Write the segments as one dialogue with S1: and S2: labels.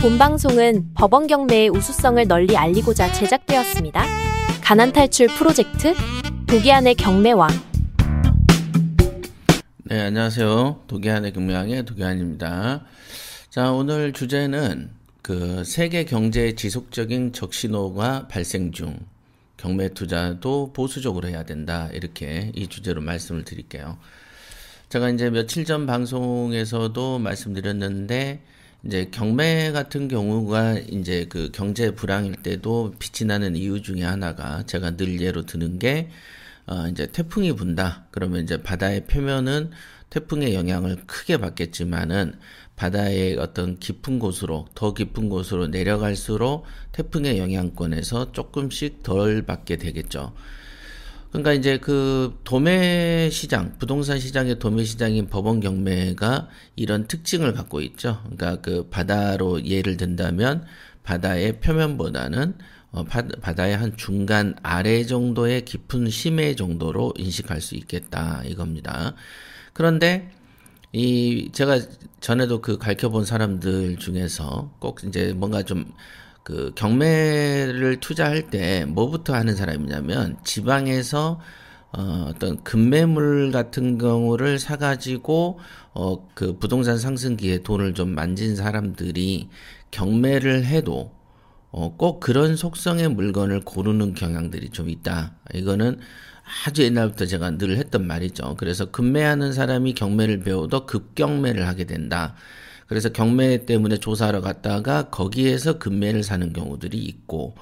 S1: 본 방송은 법원 경매의 우수성을 널리 알리고자 제작되었습니다. 가난 탈출 프로젝트 도기안의 경매왕.
S2: 네, 안녕하세요. 도기안의 경매왕의 도기안입니다. 자, 오늘 주제는 세계 경제의 지속적인 적신호가 발생 중, 경매 투자도 보수적으로 해야 된다. 이렇게 이 주제로 말씀을 드릴게요. 제가 이제 며칠 전 방송에서도 말씀드렸는데, 이제 경매 같은 경우가 이제 경제 불황일 때도 빛이 나는 이유 중에 하나가 제가 늘 예로 드는 게, 이제 태풍이 분다. 그러면 이제 바다의 표면은 태풍의 영향을 크게 받겠지만은 바다의 어떤 깊은 곳으로, 더 깊은 곳으로 내려갈수록 태풍의 영향권에서 조금씩 덜 받게 되겠죠. 그러니까 이제 도매 시장, 부동산 시장의 도매 시장인 법원 경매가 이런 특징을 갖고 있죠. 그러니까 바다로 예를 든다면 바다의 표면보다는 바다의 한 중간 아래 정도의 깊은 심해 정도로 인식할 수 있겠다 이겁니다. 그런데 제가 전에도 가르쳐본 사람들 중에서 꼭 이제 뭔가 좀 경매를 투자할 때 뭐부터 하는 사람이냐면 지방에서 어떤 급매물 같은 경우를 사가지고 부동산 상승기에 돈을 좀 만진 사람들이 경매를 해도 꼭 그런 속성의 물건을 고르는 경향들이 좀 있다. 이거는 아주 옛날부터 제가 늘 했던 말이죠. 그래서 급매하는 사람이 경매를 배워도 급경매를 하게 된다. 그래서 경매 때문에 조사하러 갔다가 거기에서 급매를 사는 경우들이 있고,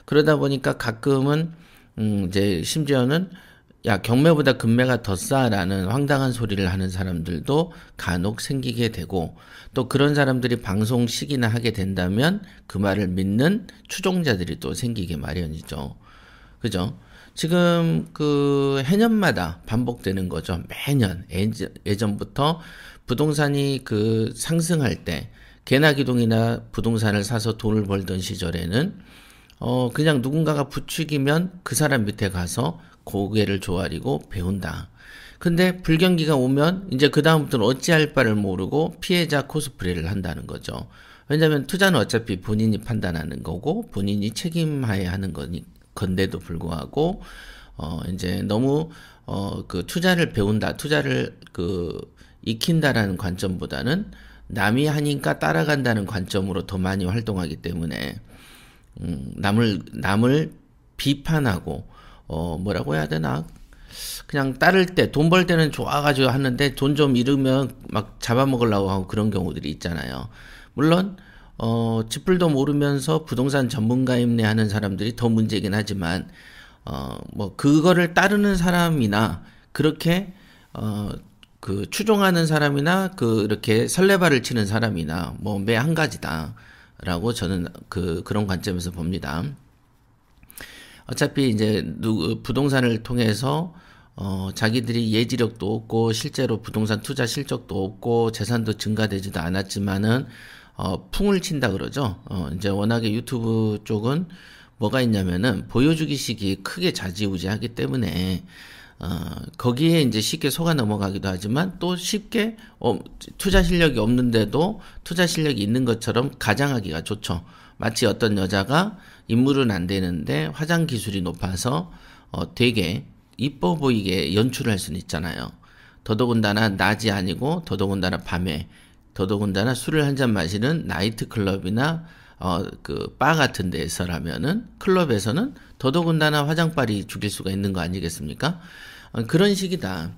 S2: 그러다 보니까 가끔은 이제 심지어는 야, 경매보다 급매가 더 싸라는 황당한 소리를 하는 사람들도 간혹 생기게 되고, 또 그런 사람들이 방송식이나 하게 된다면 그 말을 믿는 추종자들이 또 생기게 마련이죠. 그죠? 지금 해년마다 반복되는 거죠. 매년 예전부터 부동산이 상승할 때 개나기동이나 부동산을 사서 돈을 벌던 시절에는 그냥 누군가가 부추기면 그 사람 밑에 가서 고개를 조아리고 배운다. 근데 불경기가 오면 이제 그다음부터는 어찌할 바를 모르고 피해자 코스프레를 한다는 거죠. 왜냐하면 투자는 어차피 본인이 판단하는 거고 본인이 책임하에 하는 건데도 불구하고 이제 너무 투자를 배운다, 투자를 익힌다라는 관점보다는 남이 하니까 따라간다는 관점으로 더 많이 활동하기 때문에 남을 비판하고 뭐라고 해야 되나, 그냥 따를 때 돈 벌 때는 좋아가지고 하는데 돈 좀 잃으면 막 잡아먹으려고 하고 그런 경우들이 있잖아요. 물론 지풀도 모르면서 부동산 전문가임내 하는 사람들이 더 문제긴 하지만 그거를 따르는 사람이나 그렇게 추종하는 사람이나 이렇게 설레발을 치는 사람이나 매 한 가지다라고 저는 그런 관점에서 봅니다. 어차피 이제 부동산을 통해서 자기들이 예지력도 없고 실제로 부동산 투자 실적도 없고 재산도 증가되지도 않았지만은 풍을 친다 그러죠. 이제 워낙에 유튜브 쪽은 뭐가 있냐면은 보여주기식이 크게 좌지우지하기 때문에 거기에 이제 쉽게 속아 넘어가기도 하지만 또 쉽게 투자 실력이 없는데도 투자 실력이 있는 것처럼 가장하기가 좋죠. 마치 어떤 여자가 인물은 안 되는데 화장 기술이 높아서 되게 이뻐 보이게 연출할 수는 있잖아요. 더더군다나 낮이 아니고 더더군다나 밤에, 더더군다나 술을 한 잔 마시는 나이트클럽이나 바 같은 데서라면은, 클럽에서는 더더군다나 화장빨이 죽일 수가 있는 거 아니겠습니까? 그런 식이다.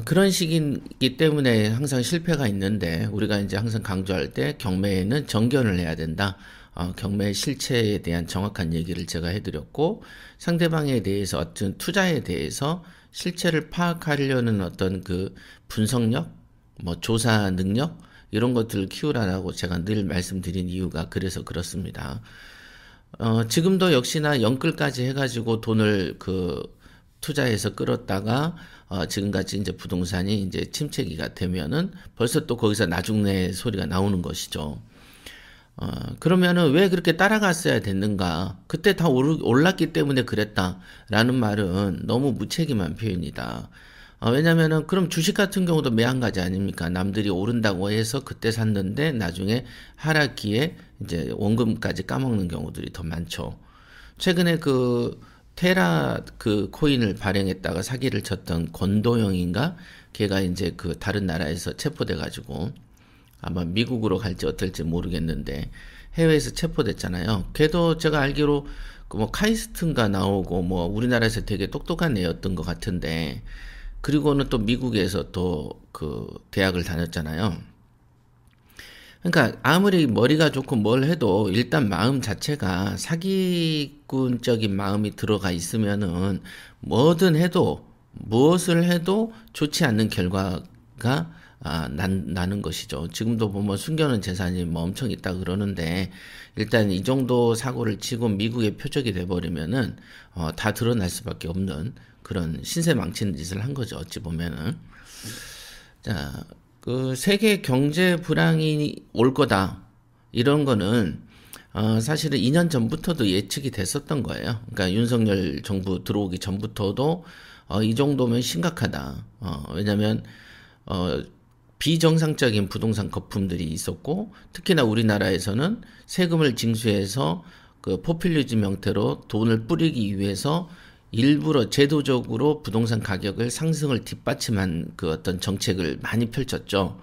S2: 그런 식이기 때문에 항상 실패가 있는데, 우리가 이제 항상 강조할 때 경매에는 정견을 해야 된다. 경매 실체에 대한 정확한 얘기를 제가 해드렸고, 상대방에 대해서 어떤 투자에 대해서 실체를 파악하려는 어떤 분석력, 조사 능력, 이런 것들을 키우라고 제가 늘 말씀드린 이유가 그래서 그렇습니다. 지금도 역시나 영끌까지 해가지고 돈을 투자해서 끌었다가 지금같이 이제 부동산이 이제 침체기가 되면은 벌써 또 거기서 나중내 소리가 나오는 것이죠. 그러면은 왜 그렇게 따라갔어야 됐는가? 그때 다 올랐기 때문에 그랬다라는 말은 너무 무책임한 표현이다. 왜냐면은 그럼 주식 같은 경우도 매한가지 아닙니까? 남들이 오른다고 해서 그때 샀는데 나중에 하락기에 이제 원금까지 까먹는 경우들이 더 많죠. 최근에 그 테라 그 코인을 발행했다가 사기를 쳤던 권도영인가? 걔가 이제 그 다른 나라에서 체포돼 가지고 아마 미국으로 갈지 어떨지 모르겠는데 해외에서 체포됐잖아요. 걔도 제가 알기로 그뭐 카이스트인가 나오고 뭐 우리나라에서 되게 똑똑한 애였던 것 같은데 그리고는 또 미국에서 또 그 대학을 다녔잖아요. 그러니까 아무리 머리가 좋고 뭘 해도 일단 마음 자체가 사기꾼적인 마음이 들어가 있으면은 뭐든 해도 무엇을 해도 좋지 않는 결과가 나는 것이죠. 지금도 보면 숨겨놓은 재산이 뭐 엄청 있다 그러는데 일단 이 정도 사고를 치고 미국의 표적이 돼버리면은 다 드러날 수밖에 없는 그런 신세 망치는 짓을 한 거죠. 어찌 보면은. 자, 그 세계 경제 불황이 올 거다. 이런 거는 사실은 2년 전부터도 예측이 됐었던 거예요. 그러니까 윤석열 정부 들어오기 전부터도 이 정도면 심각하다. 왜냐면 비정상적인 부동산 거품들이 있었고 특히나 우리나라에서는 세금을 징수해서 그 포퓰리즘 형태로 돈을 뿌리기 위해서 일부러 제도적으로 부동산 가격을 상승을 뒷받침한 그 어떤 정책을 많이 펼쳤죠.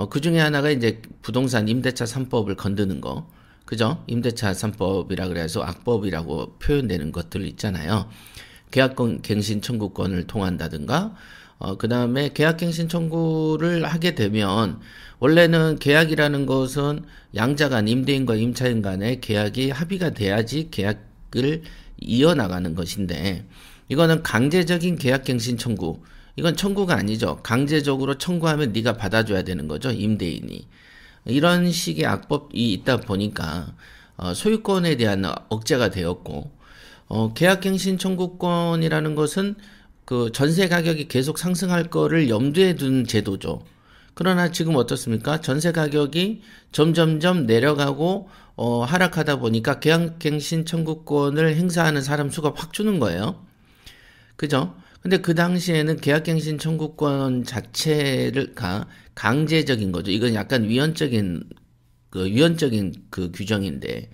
S2: 그 중에 하나가 이제 부동산 임대차 3법을 건드는 거. 그죠? 임대차 3법이라 그래서 악법이라고 표현되는 것들 있잖아요. 계약갱신 청구권을 통한다든가, 그 다음에 계약갱신 청구를 하게 되면, 원래는 계약이라는 것은 양자 간, 임대인과 임차인 간의 계약이 합의가 돼야지 계약을 이어나가는 것인데, 이거는 강제적인 계약갱신 청구. 이건 청구가 아니죠. 강제적으로 청구하면 네가 받아줘야 되는 거죠. 임대인이. 이런 식의 악법이 있다 보니까, 소유권에 대한 억제가 되었고, 계약갱신 청구권이라는 것은 그 전세 가격이 계속 상승할 거를 염두에 둔 제도죠. 그러나 지금 어떻습니까? 전세 가격이 점점점 내려가고 하락하다 보니까 계약갱신 청구권을 행사하는 사람 수가 확 주는 거예요. 그죠? 근데 그 당시에는 계약갱신 청구권 자체가 강제적인 거죠. 이건 약간 위헌적인 그 규정인데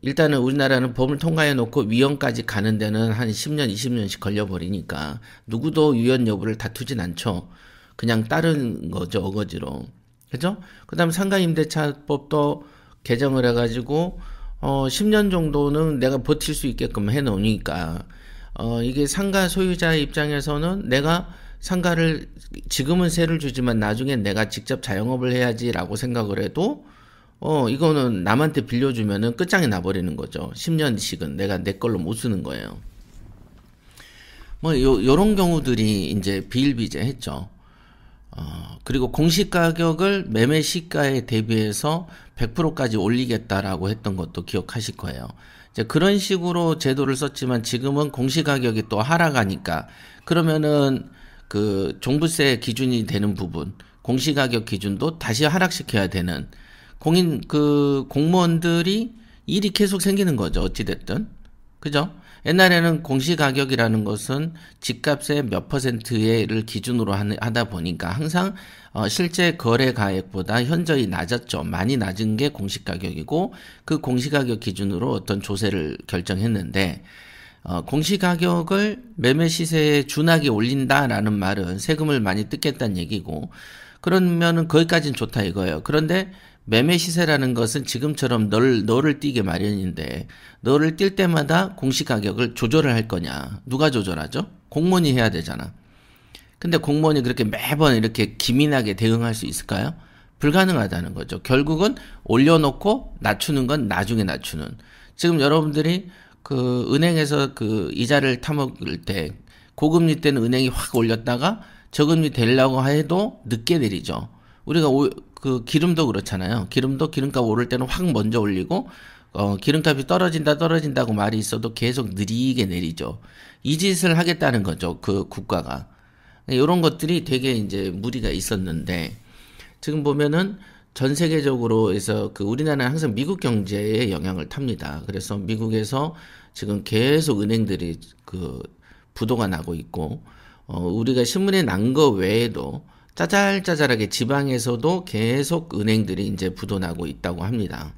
S2: 일단은 우리나라는 법을 통과해 놓고 위헌까지 가는 데는 한 10년, 20년씩 걸려버리니까 누구도 위헌 여부를 다투진 않죠. 그냥 따른 거죠, 어거지로. 그죠? 그 다음 상가임대차법도 개정을 해가지고 10년 정도는 내가 버틸 수 있게끔 해놓으니까 이게 상가 소유자 입장에서는 내가 상가를 지금은 세를 주지만 나중에 내가 직접 자영업을 해야지라고 생각을 해도 이거는 남한테 빌려주면은 끝장이 나버리는 거죠. 10년씩은 내가 내 걸로 못 쓰는 거예요. 뭐 요런 경우들이 이제 비일비재했죠. 그리고 공시가격을 매매 시가에 대비해서 100%까지 올리겠다라고 했던 것도 기억하실 거예요. 이제 그런 식으로 제도를 썼지만 지금은 공시가격이 또 하락하니까 그러면은 그 종부세 기준이 되는 부분, 공시가격 기준도 다시 하락시켜야 되는 공무원들이 일이 계속 생기는 거죠. 어찌됐든. 그죠? 옛날에는 공시가격이라는 것은 집값의 몇 %를 기준으로 하다 보니까 항상 실제 거래 가액보다 현저히 낮았죠. 많이 낮은 게 공시가격이고 그 공시가격 기준으로 어떤 조세를 결정했는데 공시가격을 매매 시세에 준하게 올린다라는 말은 세금을 많이 뜯겠다는 얘기고 그러면은 거기까지는 좋다 이거예요. 그런데 매매 시세라는 것은 지금처럼 너를 띄게 마련인데 너를 뛸 때마다 공시가격을 조절을 할 거냐. 누가 조절하죠? 공무원이 해야 되잖아. 근데 공무원이 그렇게 매번 이렇게 기민하게 대응할 수 있을까요? 불가능하다는 거죠. 결국은 올려놓고 낮추는 건 나중에 낮추는. 지금 여러분들이 그 은행에서 그 이자를 타먹을 때 고금리 때는 은행이 확 올렸다가 저금리 되려고 해도 늦게 내리죠. 우리가 그 기름도 그렇잖아요. 기름도 기름값 오를 때는 확 먼저 올리고 기름값이 떨어진다고 말이 있어도 계속 느리게 내리죠. 이 짓을 하겠다는 거죠. 그 국가가. 이런 것들이 되게 이제 무리가 있었는데 지금 보면은 전 세계적으로 해서 그 우리나라는 항상 미국 경제에 영향을 탑니다. 그래서 미국에서 지금 계속 은행들이 그 부도가 나고 있고 우리가 신문에 난 거 외에도 짜잘짜잘하게 지방에서도 계속 은행들이 이제 부도나고 있다고 합니다.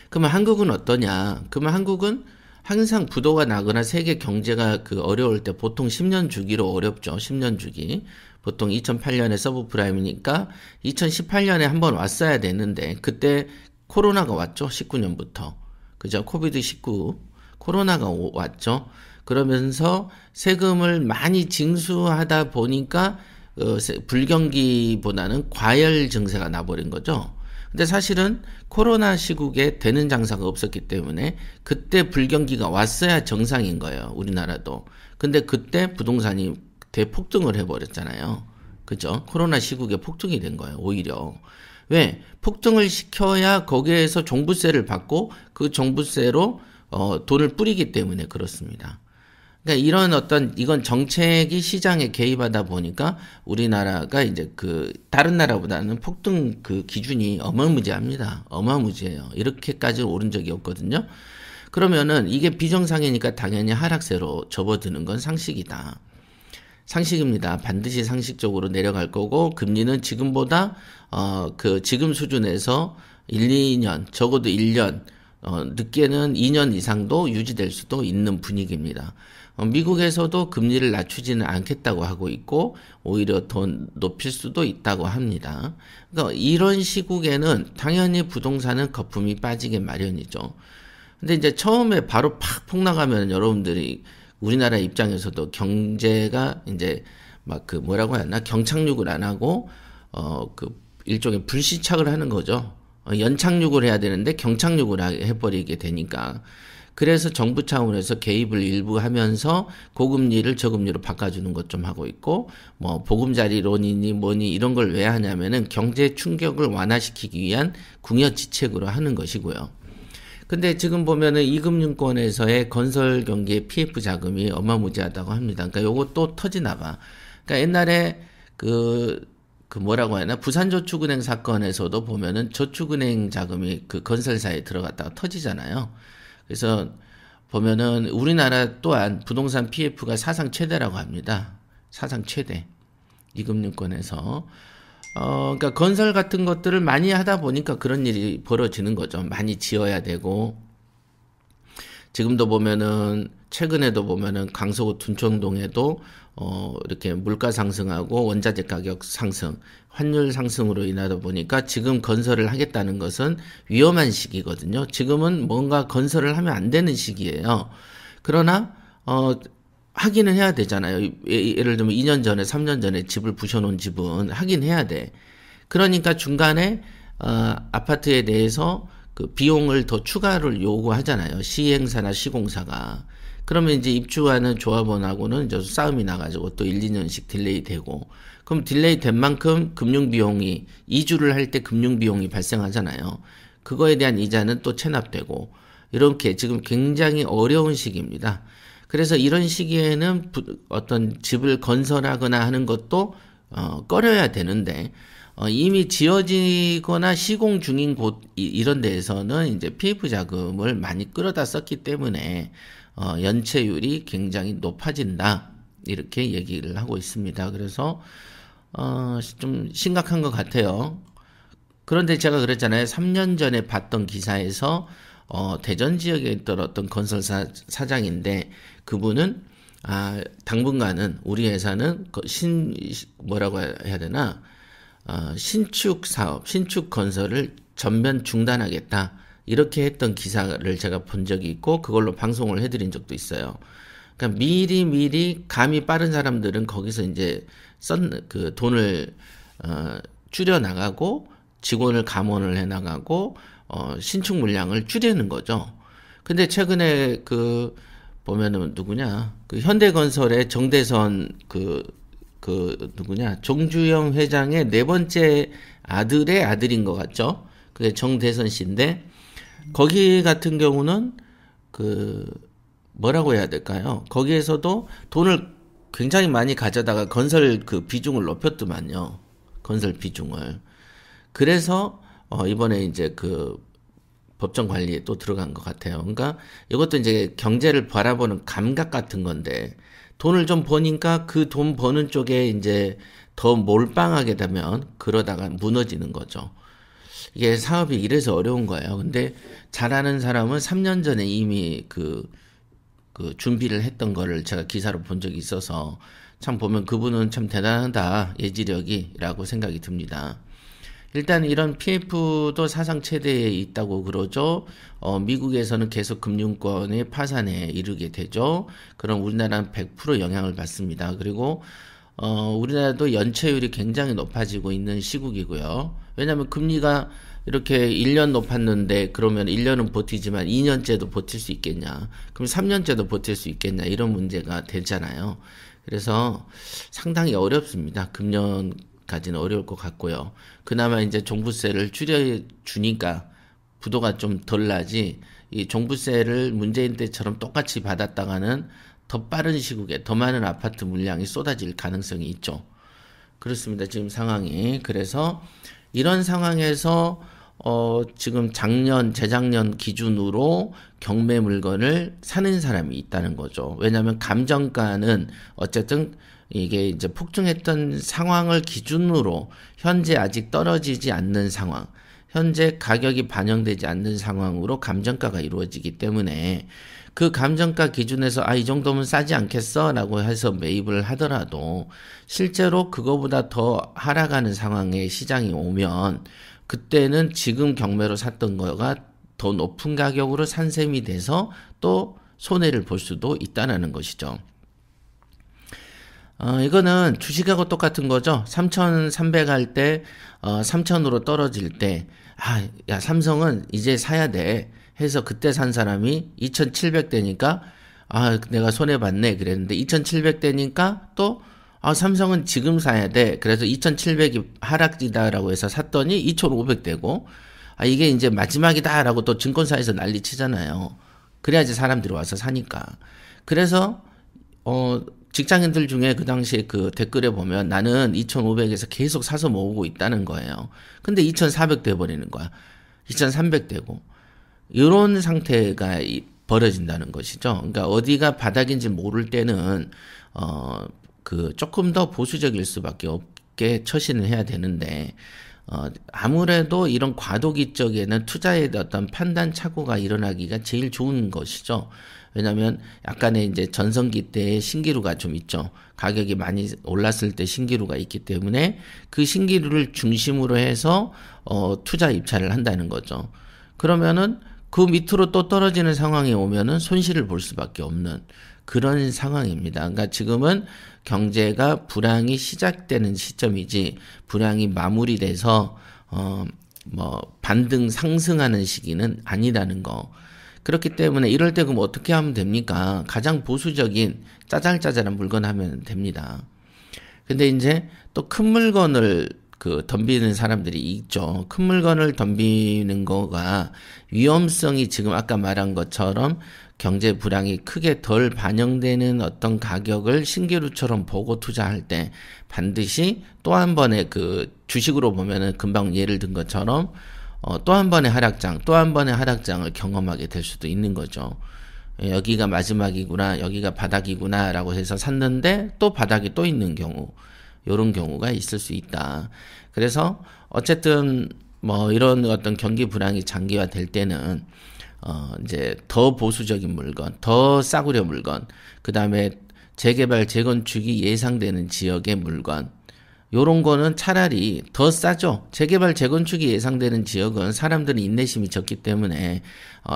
S2: 그러면 한국은 어떠냐? 그러면 한국은 항상 부도가 나거나 세계 경제가 어려울 때 보통 10년 주기로 어렵죠. 10년 주기. 보통 2008년에 서브프라임이니까 2018년에 한번 왔어야 되는데 그때 코로나가 왔죠. 19년부터. 그죠? 코비드19 코로나가 왔죠. 그러면서 세금을 많이 징수하다 보니까 불경기보다는 과열 증세가 나버린 거죠. 근데 사실은 코로나 시국에 되는 장사가 없었기 때문에 그때 불경기가 왔어야 정상인 거예요. 우리나라도. 근데 그때 부동산이 대폭등을 해버렸잖아요. 그죠? 코로나 시국에 폭등이 된 거예요. 오히려. 왜? 폭등을 시켜야 거기에서 종부세를 받고 그 종부세로 돈을 뿌리기 때문에 그렇습니다. 그러니까 이건 정책이 시장에 개입하다 보니까 우리나라가 이제 다른 나라보다는 폭등 기준이 어마무지합니다. 어마무지해요. 이렇게까지 오른 적이 없거든요. 그러면은 이게 비정상이니까 당연히 하락세로 접어드는 건 상식이다. 상식입니다. 반드시 상식적으로 내려갈 거고, 금리는 지금보다, 지금 수준에서 1, 2년, 적어도 1년, 늦게는 2년 이상도 유지될 수도 있는 분위기입니다. 미국에서도 금리를 낮추지는 않겠다고 하고 있고 오히려 더 높일 수도 있다고 합니다. 그러니까 이런 시국에는 당연히 부동산은 거품이 빠지게 마련이죠. 근데 이제 처음에 바로 팍 폭락하면 여러분들이 우리나라 입장에서도 경제가 이제 뭐라고 해야 하나 경착륙을 안 하고 일종의 불시착을 하는 거죠. 연착륙을 해야 되는데 경착륙을 해버리게 되니까. 그래서 정부 차원에서 개입을 일부 하면서 고금리를 저금리로 바꿔주는 것 좀 하고 있고, 보금자리론이니 뭐니 이런 걸 왜 하냐면은 경제 충격을 완화시키기 위한 궁여지책으로 하는 것이고요. 근데 지금 보면은 이금융권에서의 건설 경기의 PF 자금이 어마무지하다고 합니다. 그러니까 요거 또 터지나 봐. 그러니까 옛날에 뭐라고 하나 부산저축은행 사건에서도 보면은 저축은행 자금이 건설사에 들어갔다가 터지잖아요. 그래서 보면은 우리나라 또한 부동산 PF가 사상 최대라고 합니다. 사상 최대. 이금융권에서. 그러니까 건설 같은 것들을 많이 하다 보니까 그런 일이 벌어지는 거죠. 많이 지어야 되고. 지금도 보면은 최근에도 보면은 강서구 둔촌동에도 이렇게 물가 상승하고 원자재 가격 상승, 환율 상승으로 인하다 보니까 지금 건설을 하겠다는 것은 위험한 시기거든요. 지금은 뭔가 건설을 하면 안 되는 시기예요. 그러나 하기는 해야 되잖아요. 예를 들면 2년 전에 3년 전에 집을 부셔놓은 집은 하긴 해야 돼. 그러니까 중간에 아파트에 대해서 비용을 더 추가를 요구하잖아요. 시행사나 시공사가. 그러면 이제 입주하는 조합원하고는 이제 싸움이 나가지고 또 1, 2년씩 딜레이 되고, 그럼 딜레이 된 만큼 금융비용이, 이주를 할 때 금융비용이 발생하잖아요. 그거에 대한 이자는 또 체납되고, 이렇게 지금 굉장히 어려운 시기입니다. 그래서 이런 시기에는 어떤 집을 건설하거나 하는 것도 꺼려야 되는데, 이미 지어지거나 시공 중인 곳, 이런 데에서는 이제 PF 자금을 많이 끌어다 썼기 때문에, 연체율이 굉장히 높아진다. 이렇게 얘기를 하고 있습니다. 그래서, 좀 심각한 것 같아요. 그런데 제가 그랬잖아요. 3년 전에 봤던 기사에서, 대전 지역에 있던 어떤 건설사 사장인데, 그분은, 당분간은 우리 회사는 뭐라고 해야 되나, 신축 사업, 신축 건설을 전면 중단하겠다. 이렇게 했던 기사를 제가 본 적이 있고 그걸로 방송을 해드린 적도 있어요. 그러니까 미리 감이 빠른 사람들은 거기서 이제 돈을 줄여 나가고 직원을 감원을 해 나가고 신축 물량을 줄이는 거죠. 근데 최근에 보면은 누구냐 현대건설의 정대선 누구냐 정주영 회장의 네 번째 아들의 아들인 것 같죠. 그게 정대선 씨인데. 거기 같은 경우는 뭐라고 해야 될까요? 거기에서도 돈을 굉장히 많이 가져다가 건설 비중을 높였더만요. 건설 비중을. 그래서 이번에 이제 법정 관리에 또 들어간 것 같아요. 그러니까 이것도 이제 경제를 바라보는 감각 같은 건데 돈을 좀 버니까 그 돈 버는 쪽에 이제 더 몰빵하게 되면 그러다가 무너지는 거죠. 이게 사업이 이래서 어려운 거예요. 근데 잘하는 사람은 3년 전에 이미 그 준비를 했던 거를 제가 기사로 본 적이 있어서 참 보면 그분은 참 대단하다, 예지력이라고 생각이 듭니다. 일단 이런 PF도 사상 최대에 있다고 그러죠. 미국에서는 계속 금융권의 파산에 이르게 되죠. 그럼 우리나라는 100% 영향을 받습니다. 그리고 우리나라도 연체율이 굉장히 높아지고 있는 시국이고요. 왜냐하면 금리가 이렇게 1년 높았는데 그러면 1년은 버티지만 2년째도 버틸 수 있겠냐. 그럼 3년째도 버틸 수 있겠냐. 이런 문제가 되잖아요. 그래서 상당히 어렵습니다. 금년까지는 어려울 것 같고요. 그나마 이제 종부세를 줄여주니까 부도가 좀 덜 나지, 이 종부세를 문재인 때처럼 똑같이 받았다가는 더 빠른 시국에 더 많은 아파트 물량이 쏟아질 가능성이 있죠. 그렇습니다. 지금 상황이. 그래서 이런 상황에서 지금 재작년 기준으로 경매 물건을 사는 사람이 있다는 거죠. 왜냐하면 감정가는 어쨌든 이게 이제 폭증했던 상황을 기준으로 현재 아직 떨어지지 않는 상황, 현재 가격이 반영되지 않는 상황으로 감정가가 이루어지기 때문에 그 감정가 기준에서 이 정도면 싸지 않겠어? 라고 해서 매입을 하더라도 실제로 그거보다 더 하락하는 상황에 시장이 오면 그때는 지금 경매로 샀던 거가 더 높은 가격으로 산 셈이 돼서 또 손해를 볼 수도 있다는 것이죠. 이거는 주식하고 똑같은 거죠. 3,300 할 때, 3,000으로 떨어질 때, 야, 삼성은 이제 사야 돼. 해서 그때 산 사람이 2,700 되니까, 내가 손해봤네. 그랬는데, 2,700 되니까 또, 삼성은 지금 사야 돼. 그래서 2,700이 하락이다라고 해서 샀더니 2,500 되고, 이게 이제 마지막이다라고 또 증권사에서 난리 치잖아요. 그래야지 사람들이 와서 사니까. 그래서, 직장인들 중에 그 당시에 그 댓글에 보면 나는 2,500에서 계속 사서 모으고 있다는 거예요. 근데 2,400 돼버리는 거야. 2,300 되고. 이런 상태가 벌어진다는 것이죠. 그러니까 어디가 바닥인지 모를 때는, 조금 더 보수적일 수밖에 없게 처신을 해야 되는데, 아무래도 이런 과도기 쪽에는 투자에 어떤 판단 착오가 일어나기가 제일 좋은 것이죠. 왜냐하면 약간의 이제 전성기 때의 신기루가 좀 있죠. 가격이 많이 올랐을 때 신기루가 있기 때문에 그 신기루를 중심으로 해서 투자 입찰을 한다는 거죠. 그러면은 그 밑으로 또 떨어지는 상황이 오면은 손실을 볼 수밖에 없는 그런 상황입니다. 그러니까 지금은 경제가 불황이 시작되는 시점이지 불황이 마무리돼서 반등 상승하는 시기는 아니라는 거. 그렇기 때문에 이럴 때 그럼 어떻게 하면 됩니까? 가장 보수적인 짜잘짜잘한 물건 하면 됩니다. 근데 이제 또 큰 물건을 덤비는 사람들이 있죠. 큰 물건을 덤비는 거가 위험성이 지금 아까 말한 것처럼 경제 불황이 크게 덜 반영되는 어떤 가격을 신기루처럼 보고 투자할 때 반드시 또 한 번의 주식으로 보면은 금방 예를 든 것처럼 또 한 번의 하락장, 또 한 번의 하락장을 경험하게 될 수도 있는 거죠. 여기가 마지막이구나, 여기가 바닥이구나 라고 해서 샀는데 또 바닥이 또 있는 경우, 이런 경우가 있을 수 있다. 그래서 어쨌든 이런 어떤 경기 불황이 장기화될 때는 이제 더 보수적인 물건, 더 싸구려 물건, 그 다음에 재개발, 재건축이 예상되는 지역의 물건, 요런 거는 차라리 더 싸죠. 재개발, 재건축이 예상되는 지역은 사람들이 인내심이 적기 때문에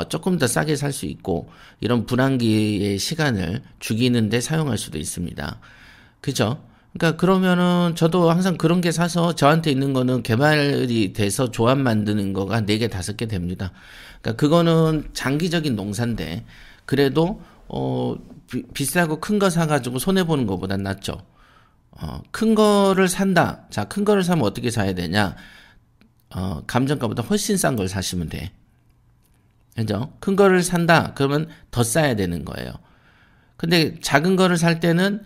S2: 조금 더 싸게 살 수 있고 이런 불황기의 시간을 죽이는데 사용할 수도 있습니다. 그죠? 그러니까 그러면은 저도 항상 그런 게 사서 저한테 있는 거는 개발이 돼서 조합 만드는 거가 4개, 5개 됩니다. 그러니까 그거는 장기적인 농사인데 그래도 비싸고 큰 거 사가지고 손해보는 것보단 낫죠. 큰 거를 산다. 자, 큰 거를 사면 어떻게 사야 되냐? 감정가보다 훨씬 싼 걸 사시면 돼. 그죠? 큰 거를 산다. 그러면 더 싸야 되는 거예요. 근데 작은 거를 살 때는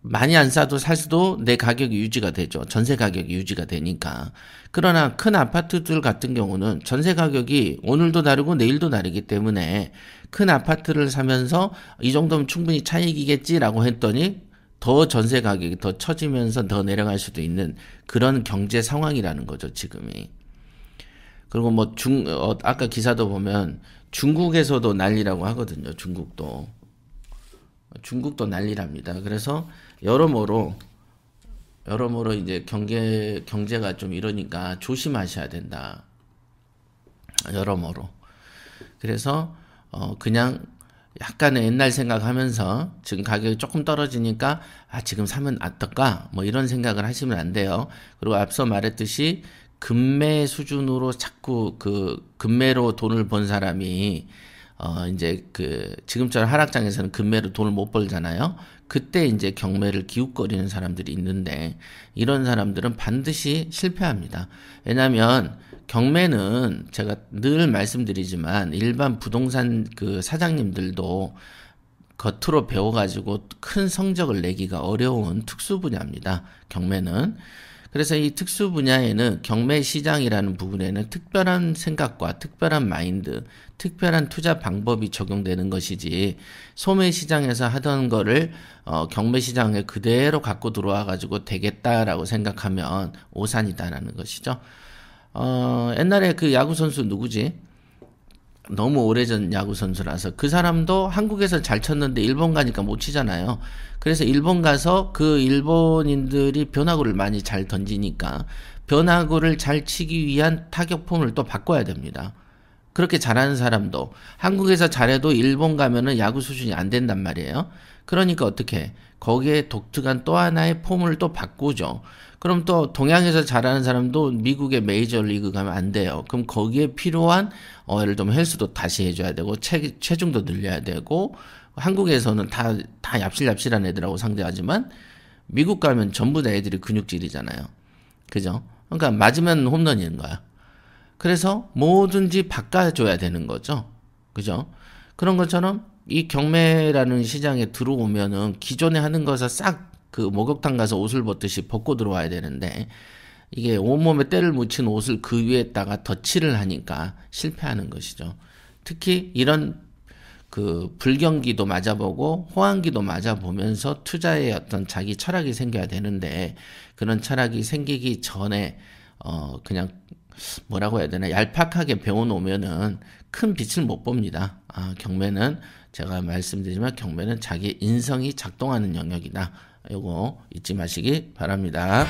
S2: 많이 안 싸도 사도 내 가격이 유지가 되죠. 전세 가격이 유지가 되니까. 그러나 큰 아파트들 같은 경우는 전세 가격이 오늘도 다르고 내일도 다르기 때문에 큰 아파트를 사면서 이 정도면 충분히 차익이겠지라고 했더니 더 전세 가격이 더 처지면서 더 내려갈 수도 있는 그런 경제 상황이라는 거죠, 지금이. 그리고 뭐 아까 기사도 보면 중국에서도 난리라고 하거든요. 중국도 난리랍니다. 그래서 여러모로 이제 경제가 좀 이러니까 조심하셔야 된다. 여러모로. 그래서 그냥 약간의 옛날 생각하면서 지금 가격이 조금 떨어지니까 지금 사면 어떨까? 뭐 이런 생각을 하시면 안 돼요. 그리고 앞서 말했듯이 금매 수준으로 자꾸 금매로 돈을 번 사람이 이제 지금처럼 하락장에서는 금매로 돈을 못 벌잖아요. 그때 이제 경매를 기웃거리는 사람들이 있는데 이런 사람들은 반드시 실패합니다. 왜냐하면 경매는 제가 늘 말씀드리지만 일반 부동산 사장님들도 겉으로 배워가지고 큰 성적을 내기가 어려운 특수 분야입니다. 경매는. 그래서 이 특수 분야에는 경매 시장이라는 부분에는 특별한 생각과 특별한 마인드, 특별한 투자 방법이 적용되는 것이지 소매 시장에서 하던 거를 경매 시장에 그대로 갖고 들어와 가지고 되겠다라고 생각하면 오산이다라는 것이죠. 옛날에 그 야구 선수 누구지? 너무 오래전 야구 선수라서 그 사람도 한국에서 잘 쳤는데 일본 가니까 못 치잖아요. 그래서 일본 가서 그 일본인들이 변화구를 많이 잘 던지니까 변화구를 잘 치기 위한 타격폼을 또 바꿔야 됩니다. 그렇게 잘하는 사람도 한국에서 잘해도 일본 가면은 야구 수준이 안 된단 말이에요. 그러니까 어떻게 거기에 독특한 또 하나의 폼을 또 바꾸죠. 그럼 또 동양에서 잘하는 사람도 미국의 메이저리그 가면 안 돼요. 그럼 거기에 필요한 예를 들면 헬스도 다시 해줘야 되고 체중도 늘려야 되고 한국에서는 다 얍실얍실한 애들하고 상대하지만 미국 가면 전부 다 애들이 근육질이잖아요. 그죠? 그러니까 맞으면 홈런인 거야. 그래서 뭐든지 바꿔줘야 되는 거죠. 그죠? 그런 것처럼 이 경매라는 시장에 들어오면은 기존에 하는 것을 싹 목욕탕 가서 옷을 벗듯이 벗고 들어와야 되는데 이게 온몸에 때를 묻힌 옷을 그 위에다가 덧칠을 하니까 실패하는 것이죠. 특히 이런 불경기도 맞아보고 호황기도 맞아보면서 투자의 어떤 자기 철학이 생겨야 되는데 그런 철학이 생기기 전에 그냥 뭐라고 해야 되나 얄팍하게 배워놓으면은 큰 빛을 못 봅니다. 경매는 제가 말씀드리지만 경매는 자기 인성이 작동하는 영역이다. 요거 잊지 마시기 바랍니다.